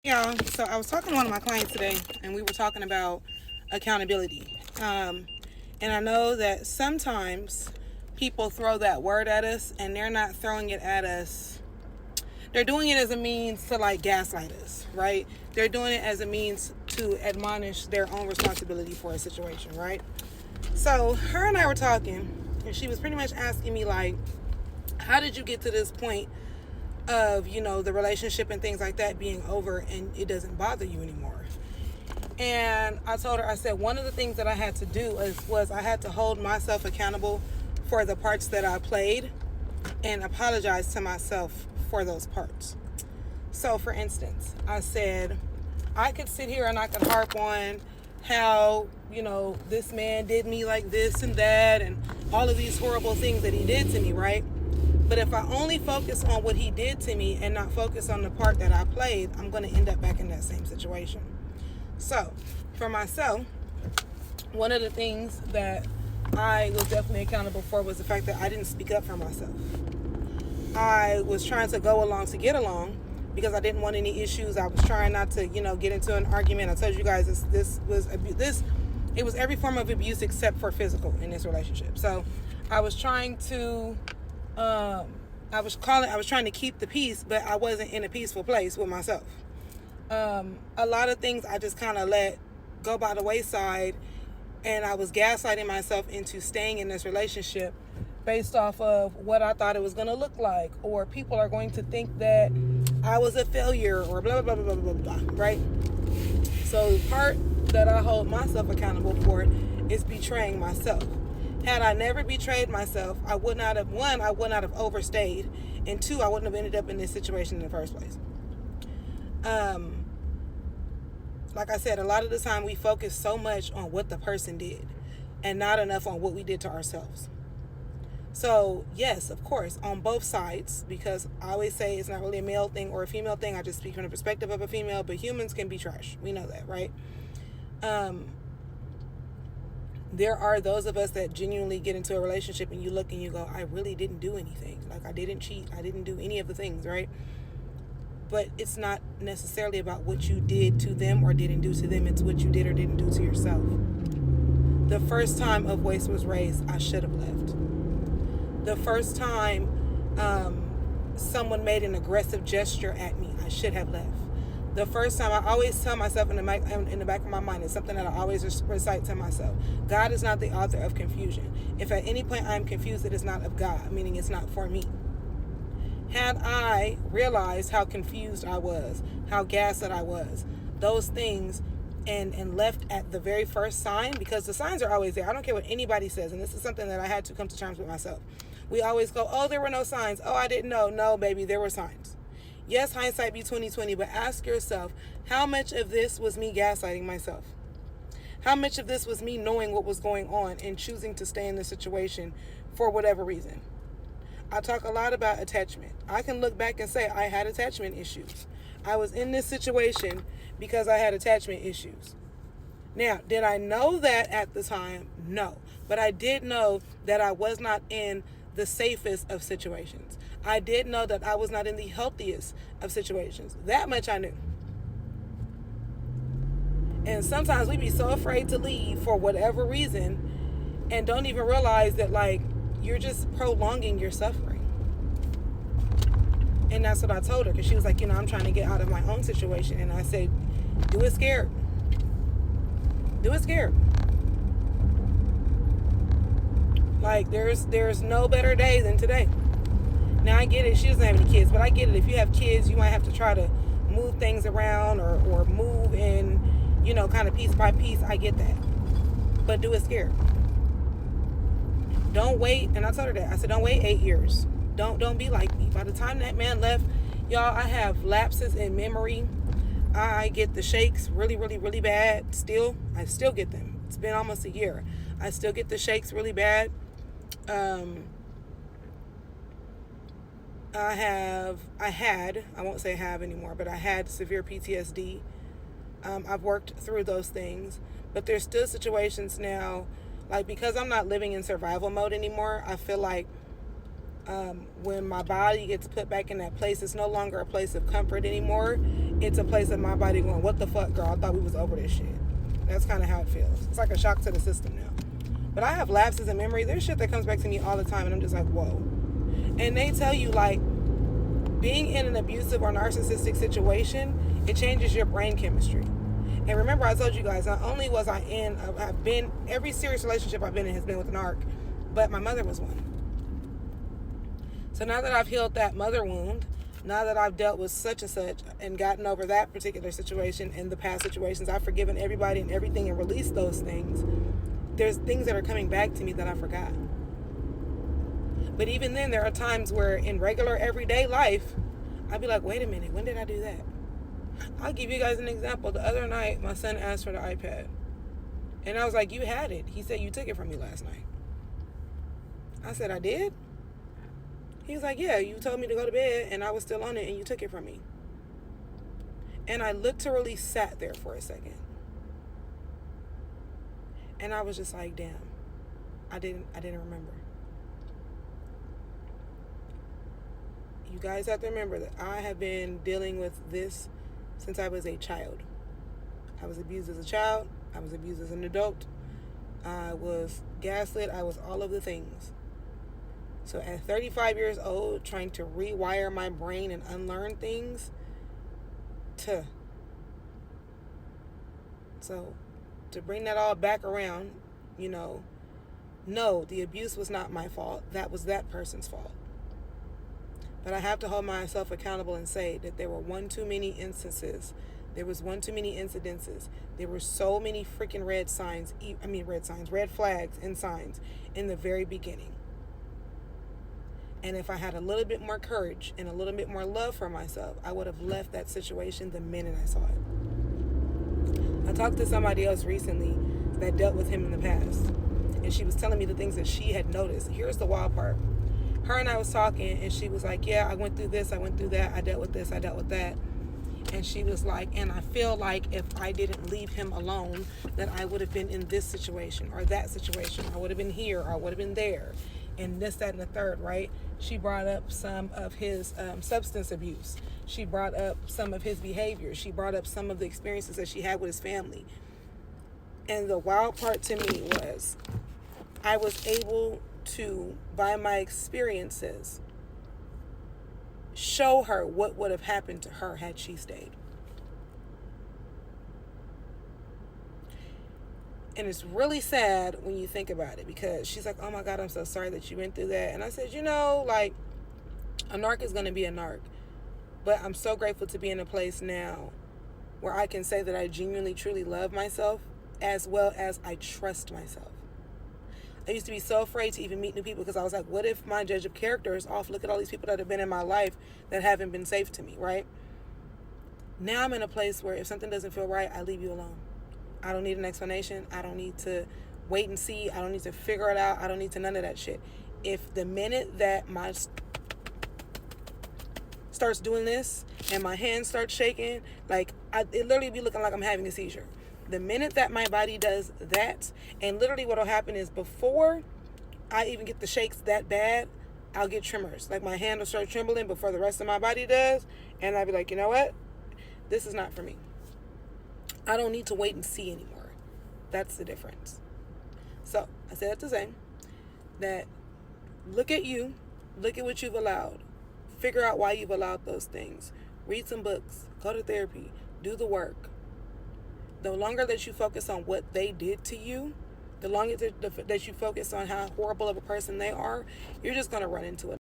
Yeah, so I was talking to one of my clients today, and we were talking about accountability. And I know that sometimes people throw that word at us, and they're not throwing it at us. They're doing it as a means to like gaslight us, right? They're doing it as a means to admonish their own responsibility for a situation, right? So her and I were talking, and she was pretty much asking me like, how did you get to this point of the relationship and things like that being over and it doesn't bother you anymore? And I told her, I said, one of the things that I had to do was I had to hold myself accountable for the parts that I played and apologize to myself for those parts. So for instance, I said I could sit here and I could harp on how this man did me like this and that and all of these horrible things that he did to me, right? But if I only focus on what he did to me and not focus on the part that I played, I'm going to end up back in that same situation. So, for myself, one of the things that I was definitely accountable for was the fact that I didn't speak up for myself. I was trying to go along to get along because I didn't want any issues. I was trying not to, get into an argument. I told you guys it was every form of abuse except for physical in this relationship. So, I was trying to I was trying to keep the peace, but I wasn't in a peaceful place with myself. A lot of things I just kind of let go by the wayside, and I was gaslighting myself into staying in this relationship based off of what I thought it was going to look like, or people are going to think that I was a failure, or blah, blah, blah, blah, blah, blah, blah, right? So the part that I hold myself accountable for is betraying myself. Had I never betrayed myself, I would not have overstayed, and two, I wouldn't have ended up in this situation in the first place. Like I said, a lot of the time we focus so much on what the person did and not enough on what we did to ourselves. So yes, of course, on both sides, because I always say it's not really a male thing or a female thing. I just speak from the perspective of a female, but humans can be trash. We know that, right? There are those of us that genuinely get into a relationship and you look and you go, I really didn't do anything. Like, I didn't cheat. I didn't do any of the things, right? But it's not necessarily about what you did to them or didn't do to them. It's what you did or didn't do to yourself. The first time a voice was raised, I should have left. The first time someone made an aggressive gesture at me, I should have left. The first time, I always tell myself in the back of my mind, it's something that I always recite to myself. God is not the author of confusion. If at any point I'm confused, it is not of God, meaning it's not for me. Had I realized how confused I was, how gaslit I was, those things, and left at the very first sign, because the signs are always there. I don't care what anybody says, and this is something that I had to come to terms with myself. We always go, oh, there were no signs. Oh, I didn't know. No, baby, there were signs. Yes, hindsight be 20/20, but ask yourself, how much of this was me gaslighting myself? How much of this was me knowing what was going on and choosing to stay in the situation for whatever reason? I talk a lot about attachment. I can look back and say I had attachment issues. I was in this situation because I had attachment issues. Now, did I know that at the time? No. But I did know that I was not in the safest of situations. I did know that I was not in the healthiest of situations. That much I knew. And sometimes we be so afraid to leave for whatever reason and don't even realize that, like, you're just prolonging your suffering. And that's what I told her, because she was like, I'm trying to get out of my own situation. And I said, do it scared. Do it scared. Like, there's no better day than today. Now, I get it. She doesn't have any kids, but I get it. If you have kids, you might have to try to move things around or move in, kind of piece by piece. I get that. But do it scared. Don't wait. And I told her that. I said, don't wait 8 years. Don't be like me. By the time that man left, y'all, I have lapses in memory. I get the shakes really, really, really bad. Still, I still get them. It's been almost a year. I still get the shakes really bad. I won't say have anymore, but I had severe PTSD. I've worked through those things, but there's still situations now, like, because I'm not living in survival mode anymore, I feel like When my body gets put back in that place, it's no longer a place of comfort anymore. It's a place of my body going, what the fuck, girl? I thought we was over this shit. That's kind of how it feels. It's like a shock to the system now. But I have lapses in memory. There's shit that comes back to me all the time, and I'm just like, whoa. And they tell you, like, being in an abusive or narcissistic situation, it changes your brain chemistry. And remember, I told you guys, not only was I've been, every serious relationship I've been in has been with an ARC, but my mother was one. So now that I've healed that mother wound, now that I've dealt with such and such and gotten over that particular situation and the past situations, I've forgiven everybody and everything and released those things. There's things that are coming back to me that I forgot. But even then, there are times where in regular everyday life, I'd be like, wait a minute, when did I do that? I'll give you guys an example. The other night, my son asked for the iPad. And I was like, you had it. He said, you took it from me last night. I said, I did? He was like, yeah, you told me to go to bed and I was still on it and you took it from me. And I literally sat there for a second. And I was just like, damn, I didn't remember. You guys have to remember that I have been dealing with this since I was a child. I was abused as a child. I was abused as an adult. I was gaslit. I was all of the things. So at 35 years old, trying to rewire my brain and unlearn things, so to bring that all back around, no, the abuse was not my fault. That was that person's fault. But I have to hold myself accountable and say that there were one too many instances. There was one too many incidences. There were so many freaking red flags and signs in the very beginning. And if I had a little bit more courage and a little bit more love for myself, I would have left that situation the minute I saw it. I talked to somebody else recently that dealt with him in the past. And she was telling me the things that she had noticed. Here's the wild part. Her and I was talking, and she was like, yeah, I went through this, I went through that, I dealt with this, I dealt with that. And she was like, and I feel like if I didn't leave him alone, that I would have been in this situation or that situation. I would have been here or I would have been there. And this, that, and the third, right? She brought up some of his substance abuse. She brought up some of his behavior. She brought up some of the experiences that she had with his family. And the wild part to me was I was able to, by my experiences, show her what would have happened to her had she stayed. And it's really sad when you think about it, because she's like, oh my God, I'm so sorry that you went through that. And I said, like, a narc is going to be a narc. But I'm so grateful to be in a place now where I can say that I genuinely, truly love myself as well as I trust myself. I used to be so afraid to even meet new people because I was like, what if my judge of character is off? Look at all these people that have been in my life that haven't been safe to me, right? Now I'm in a place where if something doesn't feel right, I leave you alone. I don't need an explanation. I don't need to wait and see. I don't need to figure it out. I don't need to none of that shit. If the minute that my starts doing this and my hands start shaking, like it literally be looking like I'm having a seizure. The minute that my body does that, and literally what will happen is before I even get the shakes that bad, I'll get tremors. Like my hand will start trembling before the rest of my body does, and I'll be like, you know what? This is not for me. I don't need to wait and see anymore. That's the difference. So I said that to say that look at you, look at what you've allowed, figure out why you've allowed those things, read some books, go to therapy, do the work. The longer that you focus on what they did to you, the longer that you focus on how horrible of a person they are, you're just going to run into it.